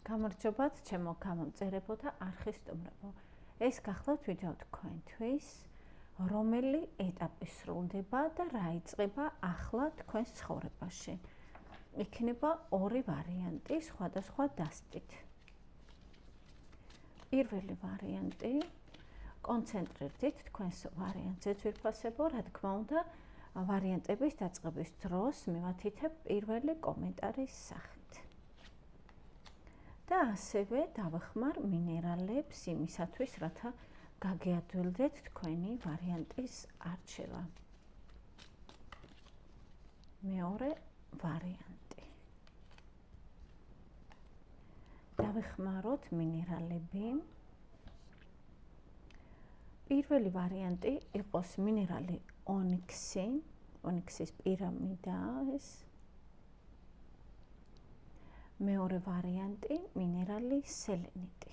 გამარჯობათ, ჩემო გამომწერებო და არხის სტუმრებო. ეს გახლავთ ვიდეო თქვენთვის, რომელი ეტაპი სრულდება და რა იწყება ახლა თქვენს ცხოვრებაში. იქნება ორი ვარიანტი სხვადასხვა დასტით. პირველი ვარიანტი, კონცენტრირდით თქვენს ვარიანტზე ძვირფასებო, რა თქმა უნდა, ვარიანტების დაწყების დროს მივათითებ პირველი კომენტარის სახით. და ასევე დავახმარ მინერალებს იმისათვის, რათა გაგეადვილდეთ თქვენი ვარიანტის არჩევა. მეორე ვარიანტი. დავეხმაროთ მინერალები. პირველი ვარიანტი იყოს მინერალი ონიქსი, ონიქსის პირამიდა ეს. მეორე ვარიანტი მინერალი სელენიტი.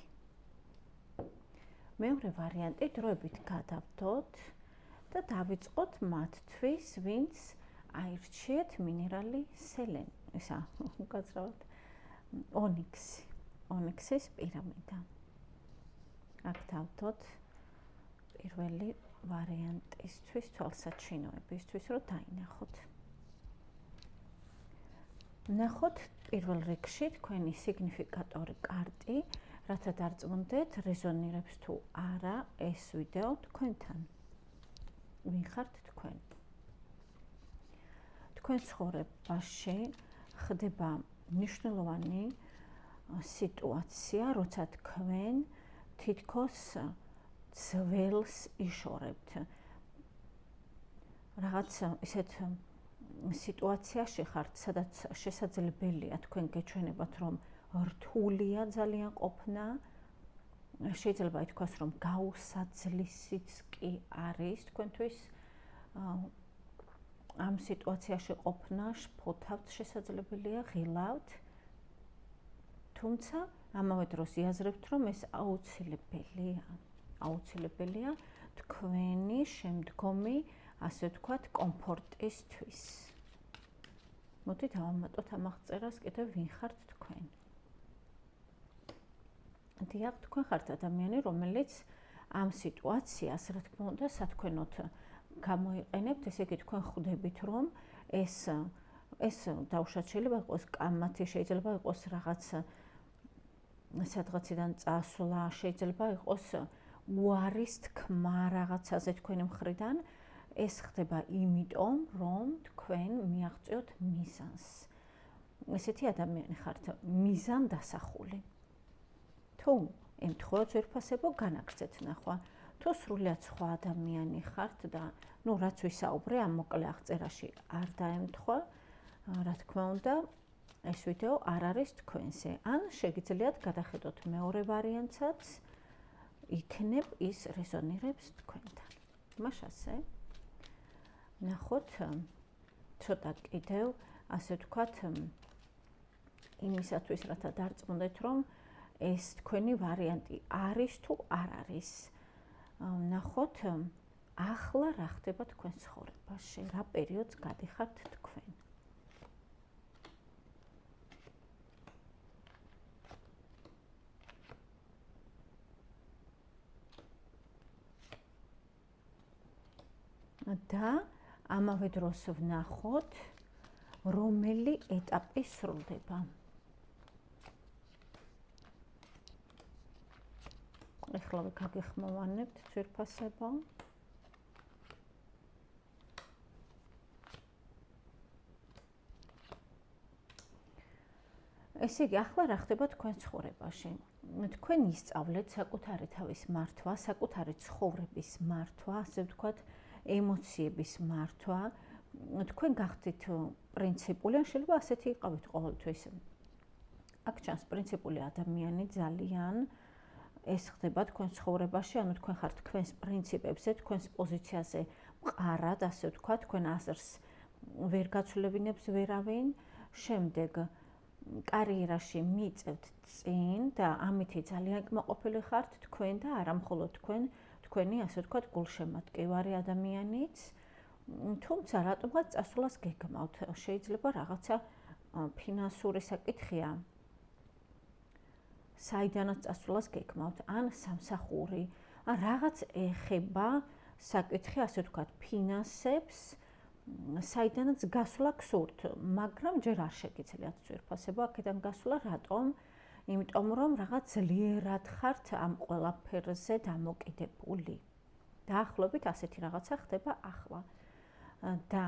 მეორე ვარიანტი დროებით გადავდოთ და დავიწყოთ მათთვის, ვინც აირჩიეთ მინერალი სელენი, უკაცრავად ონიქსი, ონიქსის პირამიდა. აქ დავდოთ პირველი ვარიანტისთვის თვალსაჩინოებისთვის, რომ დაინახოთ. ნახოთ პირველ რიგში თქვენი სიგნიფიკატორი კარტი, რათა დარწმუნდეთ, რეზონირებს თუ არა ეს ვიდეო თქვენთან. ვინ ხართ თქვენ? თქვენ ცხოვრებაში ხდება მნიშვნელოვანი სიტუაცია, როცა თქვენ თითქოს ძველს იშორებთ. რაღაც ისეთ სიტუაციაში ხართ, სადაც შესაძლებელია თქვენ გეჩვენებათ, რომ რთულია ძალიან ყოფნა. შეიძლება ითქვას, რომ გაუსაძლისიც კი არის თქვენთვის ამ სიტუაციაში ყოფნა, შფოთავთ შესაძლებელია, ღილავთ. თუმცა ამავე დროს იაზრებთ, რომ ეს აუცილებელია თქვენი შემდგომი, ასე ვთქვათ, კომფორტისთვის. მოდით დავამატოთ ამ აღწერას კიდევ ვინ ხართ თქვენ. დიახ, თქვენ ხართ ადამიანი, რომელიც ამ სიტუაციას, რა თქმა უნდა, სათქვენოდ გამოიყენებთ, ესე იგი თქვენ ხვდებით, რომ ეს დაუშვათ შეიძლება იყოს კამათი, შეიძლება იყოს რაღაც სადღაციდან წასვლა, შეიძლება იყოს უარის თქმა რაღაცაზე თქვენი მხრიდან. ეს ხდება იმიტომ, რომ თქვენ მიაღწიოთ მიზანს. ესეთი ადამიანი ხართ, მიზანდასახული. თუ ემთხვევა ძვირფასებო, განაგრძეთ ნახვა. თუ სრულიად სხვა ადამიანი ხართ და რაც ვისაუბრე ამ მოკლე აღწერაში არ დაემთხვა, რა თქმა უნდა, ეს ვიდეო არ არის თქვენზე. ან შეგიძლიათ გადახედოთ მეორე ვარიანტსაც, იქნებ ის რეზონირებს თქვენთან. მაშასე ნახოთ ცოტა კიდევ, ასე ვთქვათ, იმისათვის, რათა დარწმუნდეთ, რომ ეს თქვენი ვარიანტი არის თუ არ არის. ნახოთ ახლა რა ხდება თქვენ ცხოვრებაში, რა პერიოდს გადიხართ თქვენ. და ამავე დროს ვნახოთ, რომელი ეტაპი სრულდება. ეხლა გაგეხმოვანებთ ძვირფასებო. ესე იგი, ახლა რა ხდება თქვენ ცხოვრებაში? თქვენ ისწავლეთ საკუთარი თავის მართვა, საკუთარი ცხოვრების მართვა, ასე ვთქვათ, ემოციების მართვა. თქვენ გახდით პრინციპული, ან შეიძლება ასეთი იყავით ყოველთვის. აქ ჩანს პრინციპული ადამიანი ძალიან. ეს ხდება თქვენ ცხოვრებაში, ანუ თქვენ ხართ თქვენს პრინციპებზე, თქვენს პოზიციაზე მყარად, ასე ვთქვათ, თქვენ აზრს ვერ გაცვლებინებს ვერავინ. შემდეგ კარიერაში მიიწევთ წინ და ამითი ძალიან კმაყოფილი ხართ თქვენ და არა მხოლოდ თქვენი, ასე ვთქვათ, გულშემატკივარი ადამიანიც. თუმცა რატომღაც წასვლას გეგმავთ? შეიძლება რაღაცა ფინანსური საკითხია. საიდანაც წასვლას გეკმავთ, ან სამსახური, ან რაღაც ეხება საკითხი, ასე ვთქვათ, ფინანსებს, საიდანაც გასვლა გსურთ, მაგრამ ჯერ არ შეგიძლიათ ძვირფასება აქედან გასვლა, რატომ? იმიტომ რომ რაღაც ძლიერად ხართ ამ ყველაფერზე დამოკიდებული. დაახლოებით ასეთი რაღაცა ხდება ახლა. და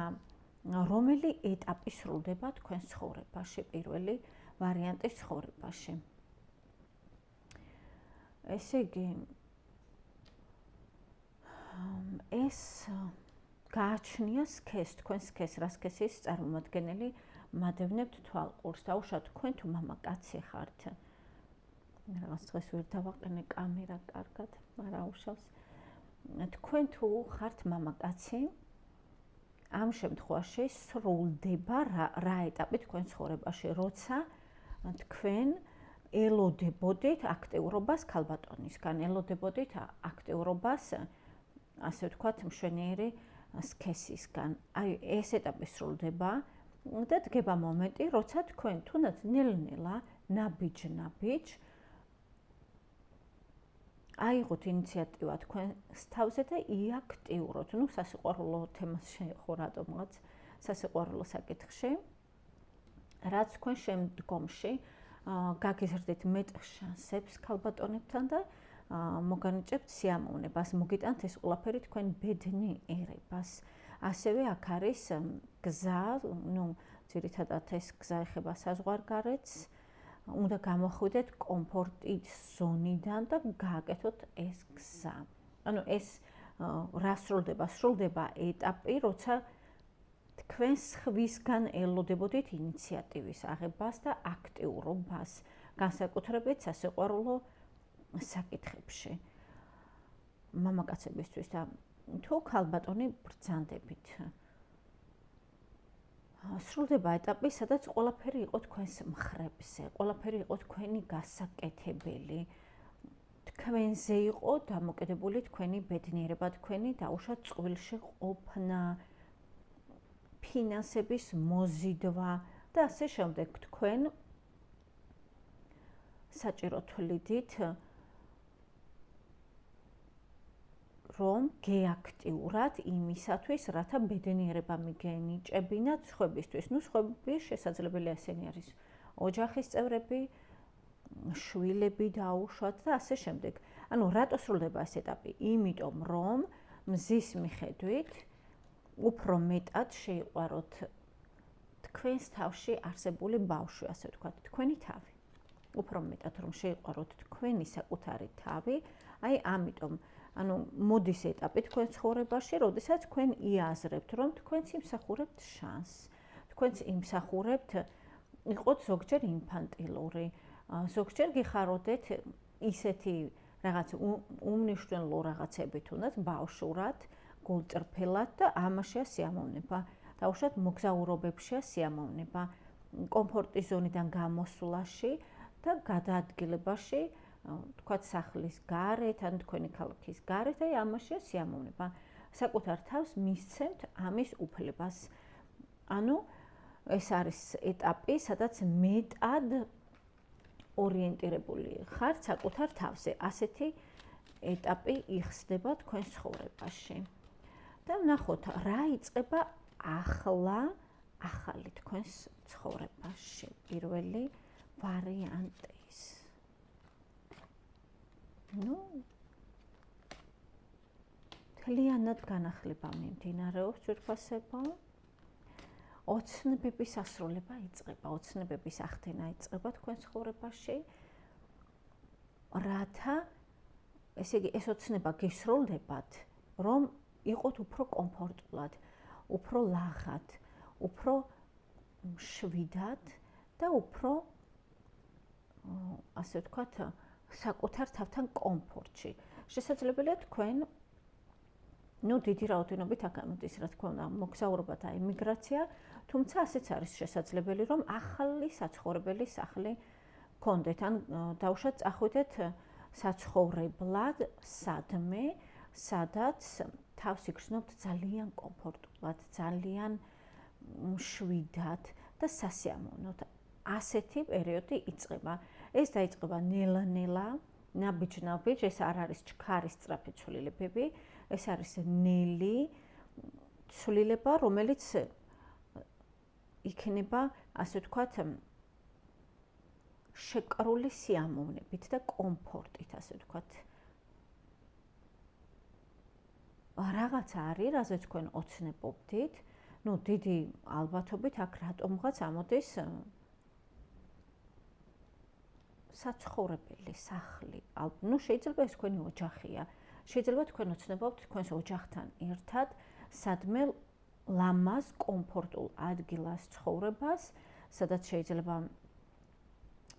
რომელი ეტაპი სრულდება თქვენს ცხოვრებაში, პირველი ვარიანტი ცხოვრებაში. ესე იგი, ეს გააჩნია სქეს, თქვენ სქეს, რა სქესის წარმომადგენელი მადევნებთ თვალყურს. დაუშვათ, თქვენ თუ მამაკაცი ხართ. რაღაც დღეს ვერ დავაყენე კამერა კარგად, მაგრამ აუშავს. თქვენ თუ ხართ მამაკაცი, ამ შემთხვევაში სრულდება რა ეტაპი თქვენ ცხოვრებაში, როცა თქვენ ელოდებოდით აქტიურობას ქალბატონისგან, ელოდებოდით აქტიურობას, ასე ვთქვათ, მშვენიერი სქესისგან. აი, ეს ეტაპი სრულდება და დგება მომენტი, როცა თქვენ თუნდაც ნელ-ნელა, ნაბიჯ-ნაბიჯ აიღოთ ინიციატივა თქვენს თავზე და იაქტიუროთ. ნუ სასიყვარულო თემას შეეხო რატომღაც სასიყვარულო საკითხში, რაც თქვენ შემდგომში გაგიზრდით მეტ შანსებს ქალბატონებთან და მოგანიჭებთ სიამოვნებას, მოგიტანთ ეს ყველაფერი თქვენ ბედნი ერებას. ასევე აქ არის გზა, ნუ ძირითადად ეს გზა ეხება საზღვარგარეთს, უნდა გამოხვიდეთ კომფორტის ზონიდან და გააკეთოთ ეს გზა. ანუ ეს რა სრულდება? სრულდება ეტაპი, როცა თქვენ სხვისგან ელოდებოდით ინიციატივის აღებას და აქტიურობას, განსაკუთრებით სასიყვარულო საკითხებში. მამაკაცებისთვის და თუ ქალბატონი ბრძანდებით. სრულდება ეტაპი, სადაც ყველაფერი იყო თქვენს მხრებზე, ყველაფერი იყო თქვენი გასაკეთებელი. თქვენზე იყო დამოკიდებული თქვენი ბედნიერება, თქვენი დაუშვათ წყვილში ყოფნა, ფინანსების მოზიდვა და ასე შემდეგ. თქვენ საჭირო თვლიდით, რომ გეაქტიურათ იმისათვის, რათა ბედნიერება მიგენიჭებინათ სხვებისთვის. ნუ სხვები შესაძლებელია ესენი არის ოჯახის წევრები, შვილები დაუშვათ და ასე შემდეგ. ანუ რატო სრულდება ეს ეტაპი? იმიტომ რომ მზის მიხედვით უფრო მეტად შეიყვაროთ თქვენს თავში არსებული ბავშვი, ასე ვთქვათ, თქვენი თავი. უფრო მეტად რომ შეიყვაროთ თქვენი საკუთარი თავი, აი ამიტომ ანუ მოდის ეტაპი თქვენ ცხოვრებაში, როდესაც თქვენ იაზრებთ, რომ თქვენც იმსახურებთ შანსს. თქვენც იმსახურებთ იყოთ ზოგჯერ ინფანტილური, ზოგჯერ გიხაროდეთ ისეთი რაღაც უმნიშვნელო რაღაცები თუნდაც ბავშვურად, გულწრფელად და ამაშია სიამოვნება. დაუშვათ მოგზაურობებშია სიამოვნება, კომფორტის ზონიდან გამოსვლაში და გადაადგილებაში, თქვათ სახლის გარეთ, ან თქვენი ქალაქის გარეთ, აი ამაშია სიამოვნება. საკუთარ თავს მისცემთ ამის უფლებას. ანუ ეს არის ეტაპი, სადაც მეტად ორიენტირებული ხართ საკუთარ თავზე. ასეთი ეტაპი იხსნება თქვენს ცხოვრებაში. და ვნახოთ, რა იწყება ახლა, ახალი თქვენს ცხოვრებაში. პირველი ვარიანტის. ნუ მთლიანად განახლება მიმდინარეობს ძვირფასება. ოცნებების ასრულება იწყება, ოცნებების ახდენა იწყება თქვენ ცხოვრებაში. რათა, ესე იგი, ეს ოცნება გისრულდებათ, რომ იყოთ უფრო კომფორტულად, უფრო ლაღად, უფრო მშვიდად და უფრო ასე ვთქვათ, საკუთარ თავთან კომფორტში. შესაძლებელია თქვენ ნუ დიდი რაოდენობით აქ ამოდის, რა თქმა უნდა, მოგზაურობა და ემიგრაცია, თუმცა ასეც არის შესაძლებელი, რომ ახალი საცხოვრებელი სახლი გქონდეთ, ან დაუშვათ წახვიდეთ საცხოვრებლად სადმე, სადაც თავს იგრძნობთ ძალიან კომფორტულად, ძალიან მშვიდად და სასიამოვნოდ. ასეთი პერიოდი იწყება. ეს დაიწყება ნელა-ნელა, ნაბიჯ-ნაბიჯ, ეს არ არის ჩქარის სწრაფი ცვლილებები, ეს არის ნელი ცვლილება, რომელიც იქნება, ასე ვთქვათ, შეკრული სიამოვნებით და კომფორტით, ასე ვთქვათ. რაღაცა არის, რაზეც თქვენ ოცნებობდით, დიდი ალბათობით აქ რატომღაც ამოდის საცხოვრებელი სახლი. შეიძლება ეს თქვენი ოჯახია. შეიძლება თქვენ ოცნებობთ თქვენს ოჯახთან ერთად სადმე ლამაზ, კომფორტულ ადგილას ცხოვრებას, სადაც შეიძლება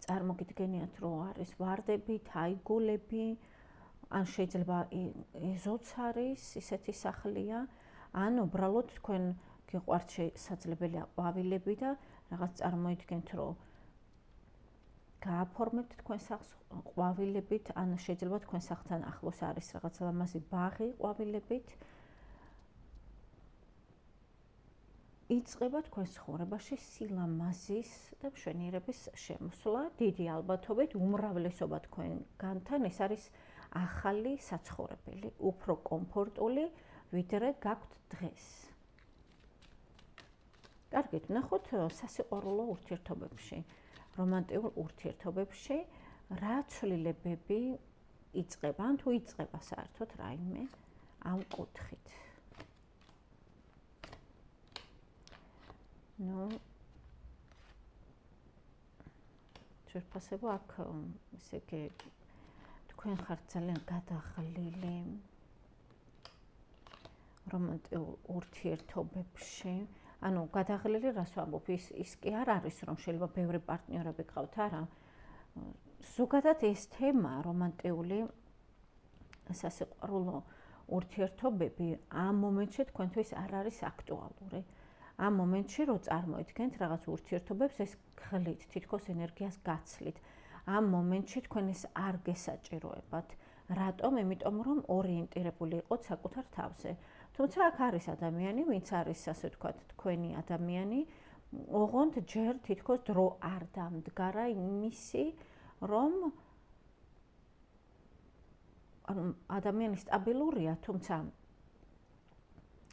წარმოგიდგენიათ, რომ არის ვარდები, თაიგულები, ან შეიძლება ეზოც არის, ისეთი სახლია, ან უბრალოდ თქვენ გიყვართ შესაძლებელია ყვავილები და რაღაც წარმოიდგენთ, რომ გააფორმებთ თქვენ სახლს ყვავილებით, ან შეიძლება თქვენ სახლთან ახლოს არის რაღაც ლამაზი ბაღი ყვავილებით. იწყება თქვენ ცხოვრებაში სილამაზის და მშვენიერების შემოსვლა. დიდი ალბათობით უმრავლესობა თქვენგანთან ეს არის ახალი საცხოვრებელი, უფრო კომფორტული, ვიდრე გაქვთ დღეს. კარგით, ნახოთ სასიყვარულო ურთიერთობებში, რომანტიკულ ურთიერთობებში რა ცვლილებები იწყება, ან თუ იწყება საერთოდ რაიმე ამ კუთხით. ძვირფასება აქ ესე იგი თქვენ ხართ ძალიან გადაღლილი რომანტიკულ ურთიერთობებში. ანუ გადაღლილი რას ვამბობ, ის კი არ არის, რომ შეიძლება ბევრი პარტნიორები გყავთ, არა. ზოგადად ეს თემა რომანტიკული სასიყვარულო ურთიერთობები ამ მომენტში თქვენთვის არ არის აქტუალური. ამ მომენტში რო წარმოიდგენთ რაღაც ურთიერთობებს, ეს გხლით, თითქოს ენერგიას გაცლით. ამ მომენტში თქვენ ეს არ გესაჭიროებათ. რატომ? იმიტომ რომ ორიენტირებული იყოთ საკუთარ თავზე. თუმცა აქ არის ადამიანი, ვინც არის, ასე ვთქვათ, თქვენი ადამიანი, ოღონდ ჯერ თითქოს დრო არ დამდგარა იმისი, რომ ადამიანი სტაბილურია, თუმცა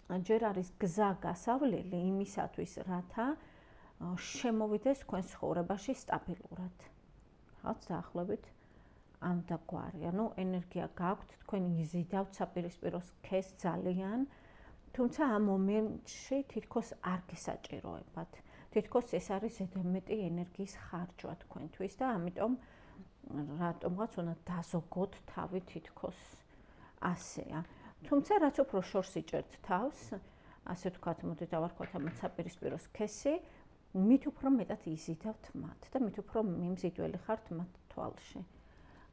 ჯერ არის გზა გასავლელი იმისათვის, რათა შემოვიდეს თქვენ ცხოვრებაში სტაბილურად. რაღაც დაახლოებით ამ დაგვარი. ანუ ენერგია გაქვთ, თქვენ იზიდავთ საპირისპირო სქესს ძალიან, თუმცა ამ მომენტში თითქოს არ გესაჭიროებათ. თითქოს ეს არის ზედმეტი ენერგიის ხარჯვა თქვენთვის და ამიტომ რატომღაც უნდა დაზოგოთ თავი თითქოს ასეა. თუმცა რაც უფრო შორს იჭერთ თავს, ასე ვთქვათ, მოდით დავარქვათ ამათ საპირისპირო სქესი, მით უფრო მეტად იზიდავთ მათ და მით უფრო მიმზიდველი ხართ მათ თვალში.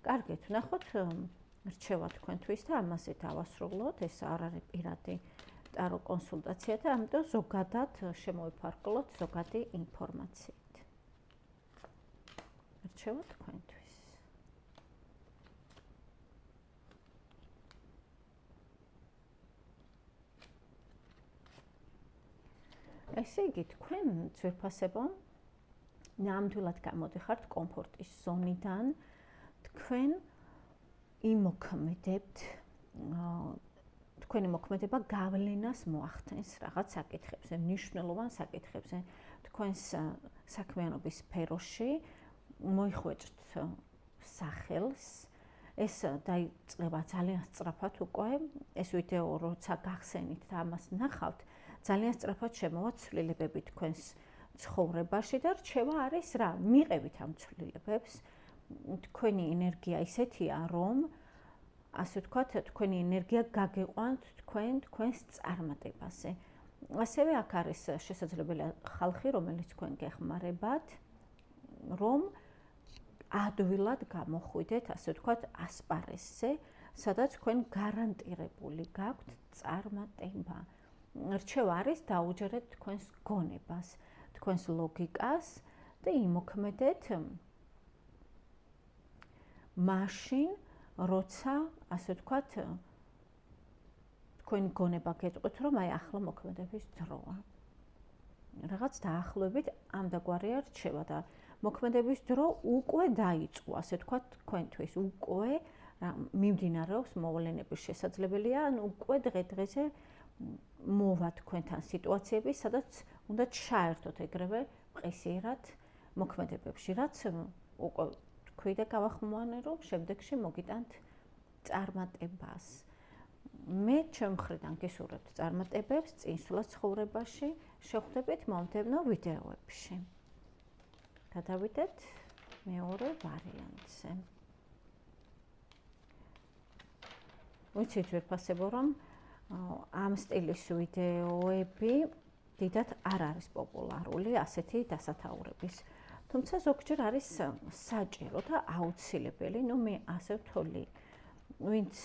კარგით, ვნახოთ რჩევა თქვენთვის და ამაზე დავასრულოთ. ეს არ არის პირადი ტარო კონსულტაცია და ამიტომ ზოგადად შემოვიფარგლოთ ზოგადი ინფორმაციით. რჩევა თქვენთვის. ესე იგი, თქვენ ძვირფასებო ნამდვილად გამოდიხართ კომფორტის ზონიდან. თქვენ იმოქმედებთ, თქვენი მოქმედება გავლენას მოახდენს რაღაც საკითხებზე, მნიშვნელოვან საკითხებზე. თქვენს საქმიანობის სფეროში მოიხვეჭთ სახელს. ეს დაიწყება ძალიან სწრაფად უკვე. ეს ვიდეო როცა გახსენით და ამას ნახავთ, ძალიან სწრაფად შემოვა ცვლილებები თქვენს ცხოვრებაში და რჩევა არის რა? მიყევით ამ ცვლილებებს. თქვენი ენერგია ისეთია, რომ ასე ვთქვათ, თქვენი ენერგია გაგიყვანთ თქვენს წარმატებაზე. ასევე აქ არის შესაძლებელია ხალხი, რომელიც თქვენ გეხმარებათ, რომ ადვილად გამოხვიდეთ, ასე ვთქვათ, ასპარესზე, სადაც თქვენ გარანტირებული გაქვთ წარმატება. რჩევა არის დაუჯერეთ თქვენს გონებას, თქვენს ლოგიკას და იმოქმედეთ მაშინ, როცა, ასე ვთქვათ, თქვენი გონება გეტყვით, რომ აი ახლა მოქმედების დროა. რაღაც დაახლოებით ამ დაგვარია რჩევა და მოქმედების დრო უკვე დაიწყო, ასე ვთქვათ, თქვენთვის უკვე მიმდინარეობს მოვლენების შესაძლებელია, ან უკვე დღე-დღეზე მოვა თქვენთან სიტუაციები, სადაც უნდა ჩაერთოთ ეგრევე მყისიერად მოქმედებებში, რაც უკვე თქვი და გავახმოვანე, რომ შემდეგში მოგიტანთ წარმატებას. მე ჩემ მხრიდან გისურვებთ წარმატებებს წინსვლა ცხოვრებაში, შეხვდებით მომდევნო ვიდეოებში. გადავიდეთ მეორე ვარიანტზე. ვიცით ვერფასებო, რომ ამ სტილის ვიდეოები დიდად არ არის პოპულარული ასეთი დასათაურების. თუმცა ზოგჯერ არის საჭირო და აუცილებელი, მე ასე ვთვლი, ვინც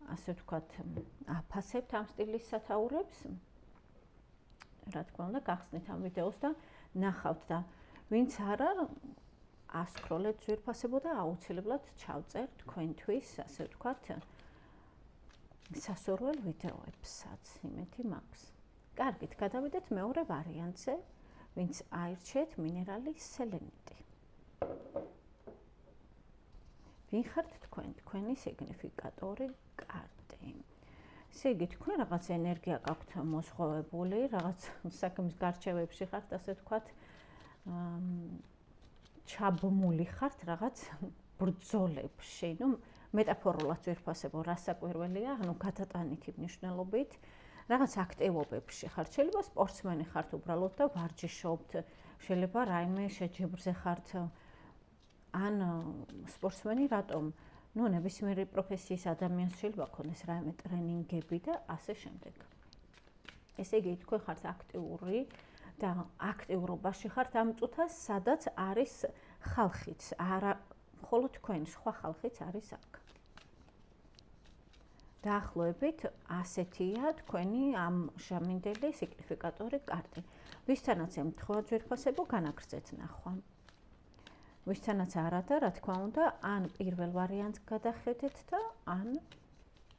ასე ვთქვათ, აფასებთ ამ სტილის სათაურებს, რა თქმა უნდა, გახსნით ამ ვიდეოს და ნახავთ და ვინც არა, ასკროლეთ ძვირფასებო და აუცილებლად ჩავწერ თქვენთვის, ასე ვთქვათ, სასურველ ვიდეოებსაც, იმეთი მაქვს. კარგით, გადავიდეთ მეორე ვარიანტზე, ვინც აირჩიეთ მინერალი სელენიტი. ვინ ხართ თქვენ? თქვენი სიგნიფიკატორი კარტი. ესე იგი, თქვენ რაღაც ენერგია გაქვთ მოსხოვებული, რაღაც საქმის გარჩევებში ხართ, ასე ვთქვათ, ჩაბმული ხართ რაღაც ბრძოლებში. მეტაფორულად ვერფასებო, რასაკვირველია, გადატანითი მნიშვნელობით, რაღაც აქტივობებში ხართ. შეიძლება სპორტსმენი ხართ უბრალოდ და ვარჯიშობთ, შეიძლება რაიმე შეჯიბრზე ხართ, ან სპორტსმენი რატომ? ნებისმიერი პროფესიის ადამიანს შეიძლება ქონდეს რაიმე ტრენინგები და ასე შემდეგ. ესე იგი, თქვენ ხართ აქტიური და აქტიურობაში ხართ ამ წუთას, სადაც არის ხალხიც, არა მხოლოდ თქვენ, სხვა ხალხიც არის აქ. დაახლოებით ასეთია თქვენი ამ ჟამინდელი სიგნიფიკატორი კარტი. ვისთანაც ემთხვევა ძვირფასებო, განაგრძეთ ნახვა. ვისთანაც არა და რა თქმა უნდა, ან პირველ ვარიანტს გადახედეთ და ან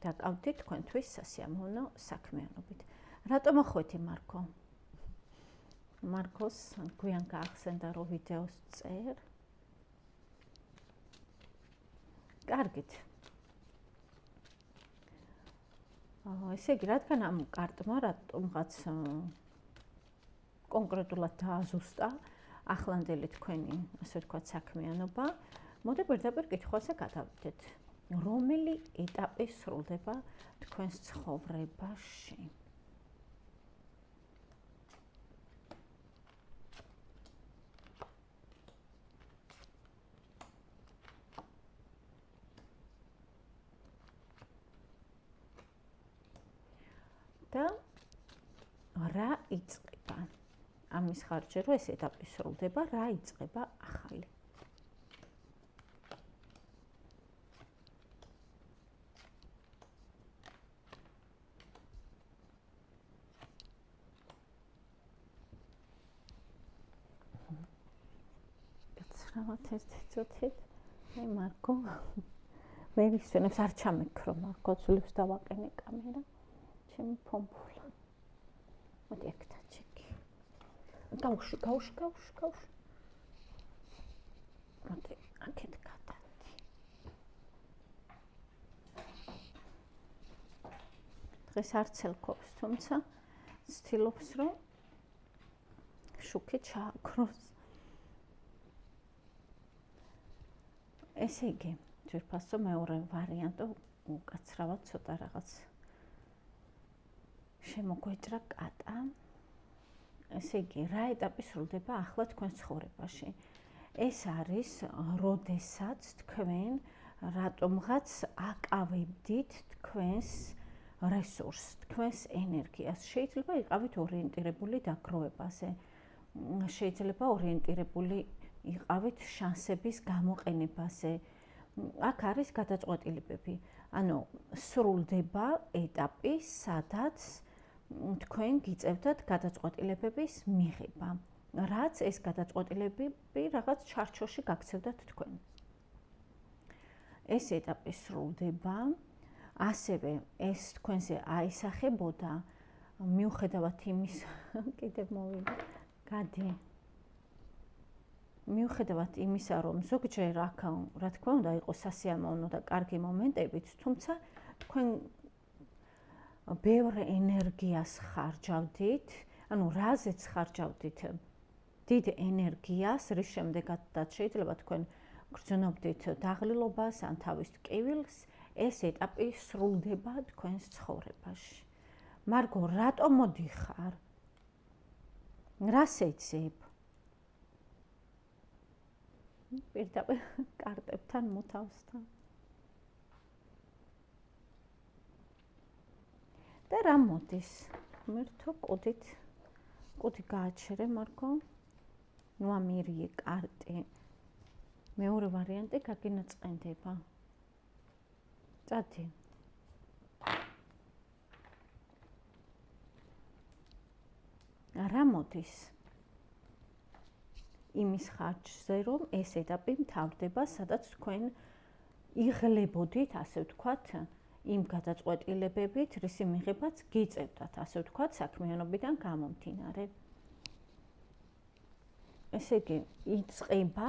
დაკავდით თქვენთვის სასიამოვნო საქმიანობით. რატომ ახვეთი მარკო? მარკოს გვიან გაახსენდა, რომ ვიდეოს წერ. კარგით. ესე იგი, რადგან ამ კარტმა რატომღაც კონკრეტულად დააზუსტა ახლანდელი თქვენი, ასე ვთქვათ, საქმიანობა, მოდე პირდაპირ კითხვაზე გადავიდეთ. რომელი ეტაპი სრულდება თქვენს ცხოვრებაში? და რა იწყება? ამის ხარჯზე, რომ ეს ეტაპი სრულდება, რა იწყება ახალი? გაცრავად ერთი წუთით. აი მარკო. მე ვისვენებს არ ჩამეკრო, მარკო ძვლებს დავაყენე კამერა. ჩემი ფომფულა. მოდი აქ დაჩეკი. გავუშვი. მოდი აქეთ გადავდი. დღეს არ ცელქობს, თუმცა ცდილობს, რომ შუქი ჩააქროს. ესე იგი, ძვირფასო მეორე ვარიანტი უკაცრავად ცოტა რაღაც შემოგვეჭრა კატა. ესე იგი, რა ეტაპი სრულდება ახლა თქვენს ცხოვრებაში? ეს არის, როდესაც თქვენ რატომღაც აკავებდით თქვენს რესურსს, თქვენს ენერგიას. შეიძლება იყავით ორიენტირებული დაგროვებაზე. შეიძლება ორიენტირებული იყავით შანსების გამოყენებაზე. აქ არის გადაწყვეტილებები. ანუ სრულდება ეტაპი, სადაც თქვენ გიწევდათ გადაწყვეტილებების მიღება, რაც ეს გადაწყვეტილებები რაღაც ჩარჩოში გაქცევდათ თქვენ. ეს ეტაპი სრულდება, ასევე ეს თქვენზე აისახებოდა, მიუხედავად იმის, კიდევ მოვიდა, გადი. მიუხედავად იმისა, რომ ზოგჯერ აქ, რა თქმა უნდა, იყო სასიამოვნო და კარგი მომენტებიც, თუმცა თქვენ ბევრ ენერგიას ხარჯავდით, ანუ რაზეც ხარჯავდით დიდ ენერგიას, რის შემდეგაც შეიძლება თქვენ გრძნობდით დაღლილობას ან თავის ტკივილს, ეს ეტაპი სრულდება თქვენს ცხოვრებაში. მარგო, რატომ მოდიხარ? რას ეძებ? პირდაპირ კარტებთან მოთავსთან. და რა მოდის? ღმერთო, კუდი გააჩერე, მარგო. ნუ ამირიე კარტი. მეორე ვარიანტი გაგინაწყენდება. წადი. რა მოდის? იმის ხარჯზე, რომ ეს ეტაპი მთავრდება, სადაც თქვენ იღლებოდით, ასე ვთქვათ, იმ გადაწყვეტილებებით, რისი მიღებაც გიწევდათ, ასე ვთქვათ, საქმიანობიდან გამომდინარე. ესე იგი, იწყება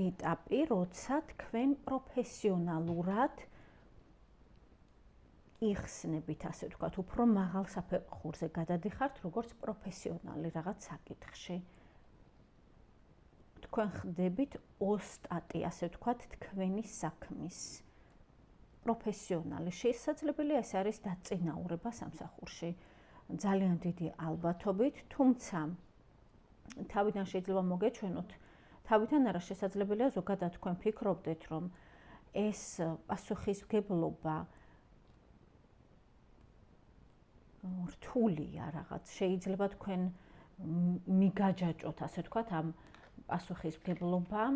ეტაპი, როცა თქვენ პროფესიონალურად იხსნებით, ასე ვთქვათ, უფრო მაღალ საფეხურზე გადადიხართ, როგორც პროფესიონალი რაღაც საკითხში. თქვენ ხდებით ოსტატი, ასე ვთქვათ, თქვენი საქმის. პროფესიონალი. შესაძლებელია ეს არის დაწინაურება სამსახურში. ძალიან დიდი ალბათობით, თუმცა თავიდან შეიძლება მოგეჩვენოთ, თავიდან არა შესაძლებელია ზოგადად თქვენ ფიქრობდეთ, რომ ეს პასუხისმგებლობა რთულია რაღაც. შეიძლება თქვენ მიგაჯაჭოთ, ასე ვთქვათ, ამ პასუხისმგებლობამ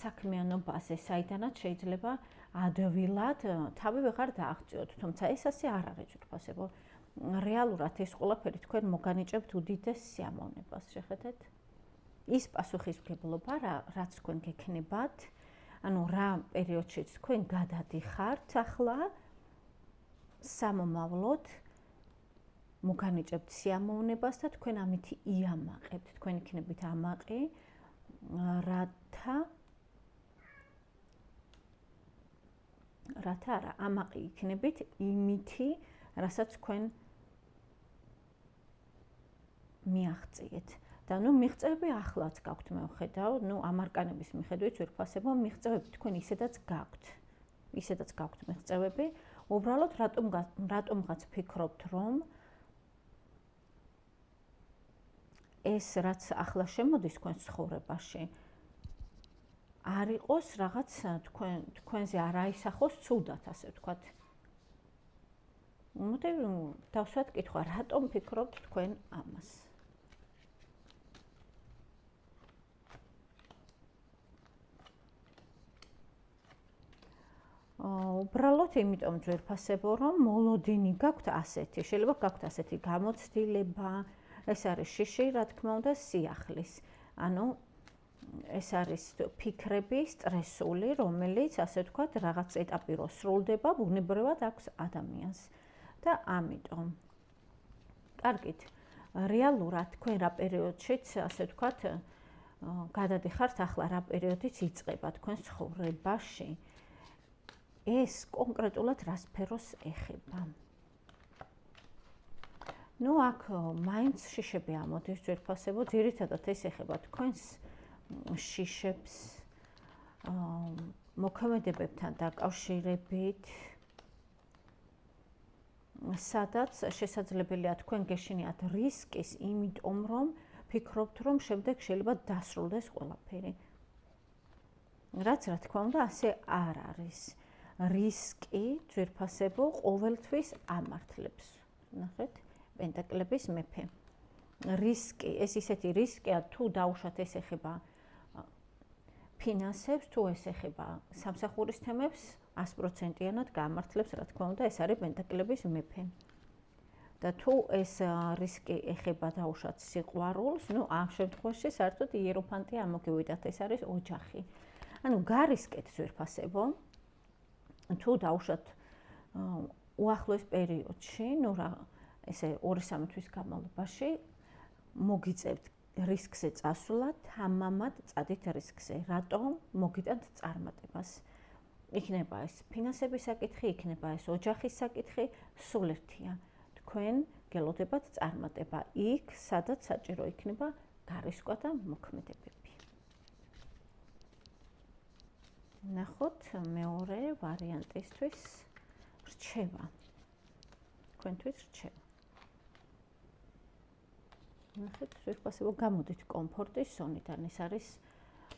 საქმიანობაზე, საიდანაც შეიძლება ადვილად თავი ვეღარ დააღწიოთ, თუმცა ეს ასე არ არის ძვირფასებო. რეალურად ეს ყველაფერი თქვენ მოგანიჭებთ უდიდეს სიამოვნებას, შეხედეთ? ის პასუხისმგებლობა, რაც თქვენ გექნებათ, ანუ რა პერიოდშიც თქვენ გადადიხართ ახლა სამომავლოდ მოგანიჭებთ სიამოვნებას და თქვენ ამითი იამაყებთ, თქვენ იქნებით ამაყი, რათა არა, ამაყი იქნებით იმითი, რასაც თქვენ მიაღწიეთ. და ნუ მიღწევები ახლაც გაქვთ, მე ვხედავ, ნუ ამ არკანების მიხედვით ძვირფასებო მიღწევები თქვენ ისედაც გაქვთ. ისედაც გაქვთ მიღწევები, უბრალოდ რატომღაც ფიქრობთ, რომ ეს რაც ახლა შემოდის თქვენს ცხოვრებაში, არ იყოს რაღაც თქვენზე არ აისახოს ცუდად, ასე ვთქვათ. მოდი დავსვათ კითხვა, რატომ ფიქრობთ თქვენ ამას? უბრალოდ იმიტომ ძვირფასებო, რომ მოლოდინი გაქვთ ასეთი, შეიძლება გაქვთ ასეთი გამოცდილება, ეს არის შიში, რა თქმა უნდა, სიახლის. ანუ ეს არის ფიქრები სტრესული, რომელიც, ასე ვთქვათ, რაღაც ეტაპი რო სრულდება, ბუნებრივად აქვს ადამიანს. და ამიტომ კარგით, რეალურად თქვენ რა პერიოდშიც, ასე ვთქვათ, გადადიხართ ახლა რა პერიოდიც იწყება თქვენს ცხოვრებაში. ეს კონკრეტულად რა სფეროს ეხება? ნუ აქ მაინც შიშები ამოდის ძვირფასებო, ძირითადად ეს ეხება თქვენს შიშებს, მოქმედებებთან დაკავშირებით, სადაც შესაძლებელია თქვენ გეშინიათ რისკის, იმიტომ რომ ფიქრობთ, რომ შემდეგ შეიძლება დასრულდეს ყველაფერი. რაც რა თქმა უნდა, ასე არ არის. რისკი ძვირფასებო ყოველთვის ამართლებს. ნახეთ, პენტაკლების მეფე. რისკი, ეს ისეთი რისკია, თუ დაუშვათ ეს ეხება ფინანსებს, თუ ეს ეხება სამსახურის თემებს, 100%-იანად გაამართლებს, რა თქმა უნდა, ეს არის პენტაკლების მეფე. და თუ ეს რისკი ეხება დაუშვათ სიყვარულს, ნუ ამ შემთხვევაში საერთოდ იეროფანტი ამოგივიდათ, ეს არის ოჯახი. ანუ გარისკეთ ძვირფასებო, თუ დაუშვათ უახლოეს პერიოდში, ნუ რა ესე 2-3 თვის განმავლობაში მოგიწევთ რისკზე წასვლა, თამამად წადით რისკზე. რატომ მოგიტანთ წარმატებას? იქნება ეს ფინანსების საკითხი, იქნება ეს ოჯახის საკითხი, სულ ერთია. თქვენ გელოდებათ წარმატება იქ, სადაც საჭირო იქნება გარისკვა და მოქმედებები. ნახოთ მეორე ვარიანტისთვის რჩევა. თქვენთვის რჩევა. ნახეთ, ვიფასებო გამოდით კომფორტის ზონიდან, ეს არის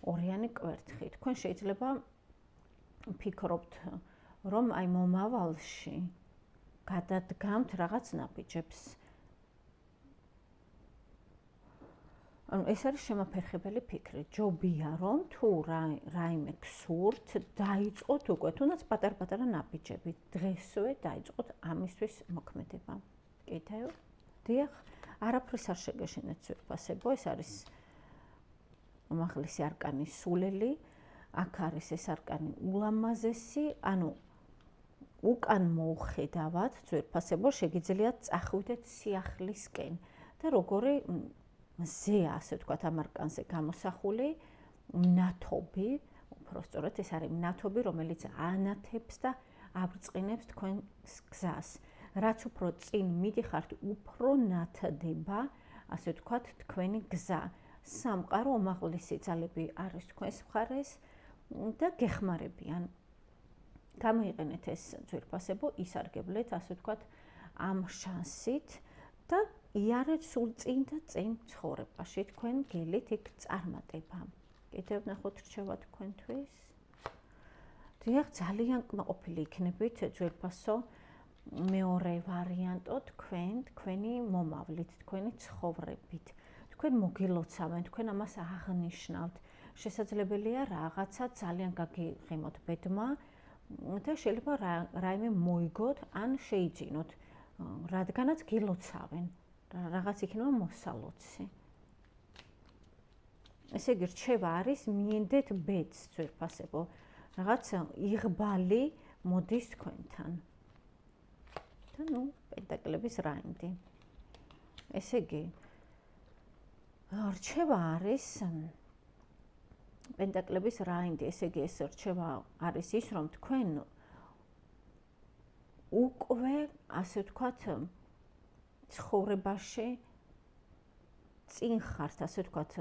ორიანი კვერთხი. თქვენ შეიძლება ფიქრობთ, რომ აი მომავალში გადადგამთ რაღაც ნაბიჯებს. ანუ ეს არის შემაფერხებელი ფიქრი. ჯობია რომ თუ რაიმე გსურთ, დაიწყოთ უკვე, თუნდაც პატარ-პატარა ნაბიჯები. დღესვე დაიწყოთ ამისთვის მოქმედება. კიდევ? დიახ, არაფრის არ შეგეშინეთ ძვირფასებო, ეს არის უმაღლესი არკანის სულელი. აქ არის ეს არკანი ულამაზესი, ანუ უკან მოუხედავად ძვირფასებო, შეგიძლიათ წახვიდეთ სიახლისკენ და როგორი მზეა, ასე ვთქვათ, ამ არკანზე გამოსახული მნათობი, უფრო სწორედ ეს არის მნათობი, რომელიც ანათებს და აბრწყინებს თქვენს გზას. რაც უფრო წინ მიდიხართ, უფრო ნათდება, ასე ვთქვათ, თქვენი გზა. სამყარო უმაღლესი ძალები არის თქვენს მხარეს და გეხმარებიან. გამოიყენეთ ეს ძვირფასებო, ისარგებლეთ, ასე ვთქვათ, ამ შანსით და იარეთ სულ წინ და წინ ცხოვრებაში. თქვენ გელით იქ წარმატება. კიდევ ნახოთ რჩევა თქვენთვის. დიახ, ძალიან კმაყოფილი იქნებით ძვირფასო მეორე ვარიანტო თქვენი მომავლით, თქვენი ცხოვრებით. თქვენ მოგილოცავენ, თქვენ ამას აღნიშნავთ. შესაძლებელია რაღაცა ძალიან გაგიღიმოთ ბედმა და შეიძლება რაიმე მოიგოთ ან შეიძინოთ, რადგანაც გილოცავენ. რაღაც იქნება მოსალოცი. ესე იგი, რჩევა არის მიენდეთ ბედს ძვირფასებო. რაღაც იღბალი მოდის თქვენთან. და პენტაკლების რაინდი. ესე იგი, რჩევა არის პენტაკლების რაინდი, ესე იგი, ეს რჩევა არის ის, რომ თქვენ უკვე, ასე ვთქვათ, ცხოვრებაში წინ ხართ, ასე ვთქვათ,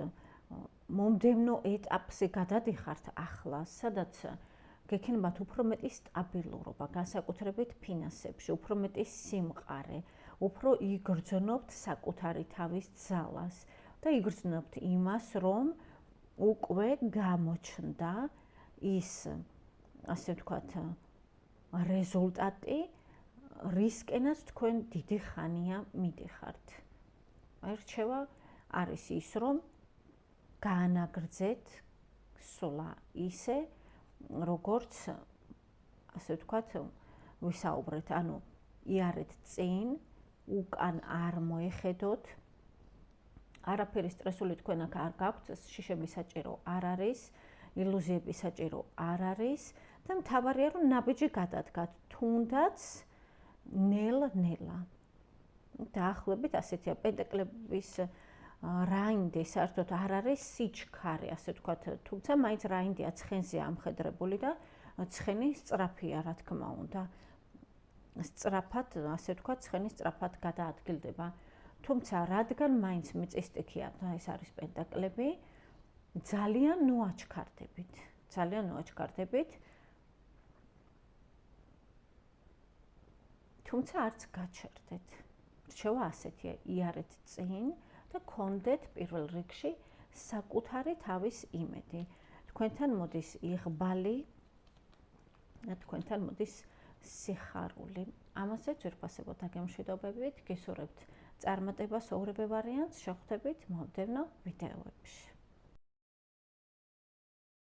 მომდევნო ეტაპზე გადადიხართ ახლა, სადაც გექნებათ უფრო მეტი სტაბილურობა, განსაკუთრებით ფინანსებში, უფრო მეტი სიმყარე, უფრო იგრძნობთ საკუთარი თავის ძალას და იგრძნობთ იმას, რომ უკვე გამოჩნდა ის, ასე ვთქვათ, რეზულტატი, რისკენაც თქვენ დიდი ხანია მიდიხართ. აი, რჩევა არის ის, რომ გაანაგრძეთ სულა ისე, როგორც, ასე ვთქვათ, ვისაუბრეთ, ანუ იარეთ წინ, უკან არ მოეხედოთ, არაფერი სტრესული თქვენ აქ არ გაქვთ, შიშები საჭირო არ არის, ილუზიები საჭირო არ არის და მთავარია, რომ ნაბიჯი გადადგათ, თუნდაც ნელ-ნელა. დაახლოებით ასეთია, პენტაკლების რაინდი საერთოდ არ არის სიჩქარე, ასე ვთქვათ, თუმცა მაინც რაინდია ცხენზე ამხედრებული და ცხენი სწრაფია, რა თქმა უნდა. სწრაფად, ასე ვთქვათ, ცხენი სწრაფად გადაადგილდება. თუმცა, რადგან მაინც მიწისტიქია და ეს არის პენტაკლები, ძალიან ნუაჩქარდებით. თუმცა არც გაჩერდეთ. რჩევა ასეთია, იარეთ წინ და გქონდეთ პირველ რიგში საკუთარი თავის იმედი. თქვენთან მოდის იღბალი და თქვენთან მოდის სიხარული. ამაზე ძვირფასებო დაგემშვიდობებით, გესურვებთ წარმატებას ორივე ვარიანტს, შევხვდებით მომდევნო ვიდეოებში.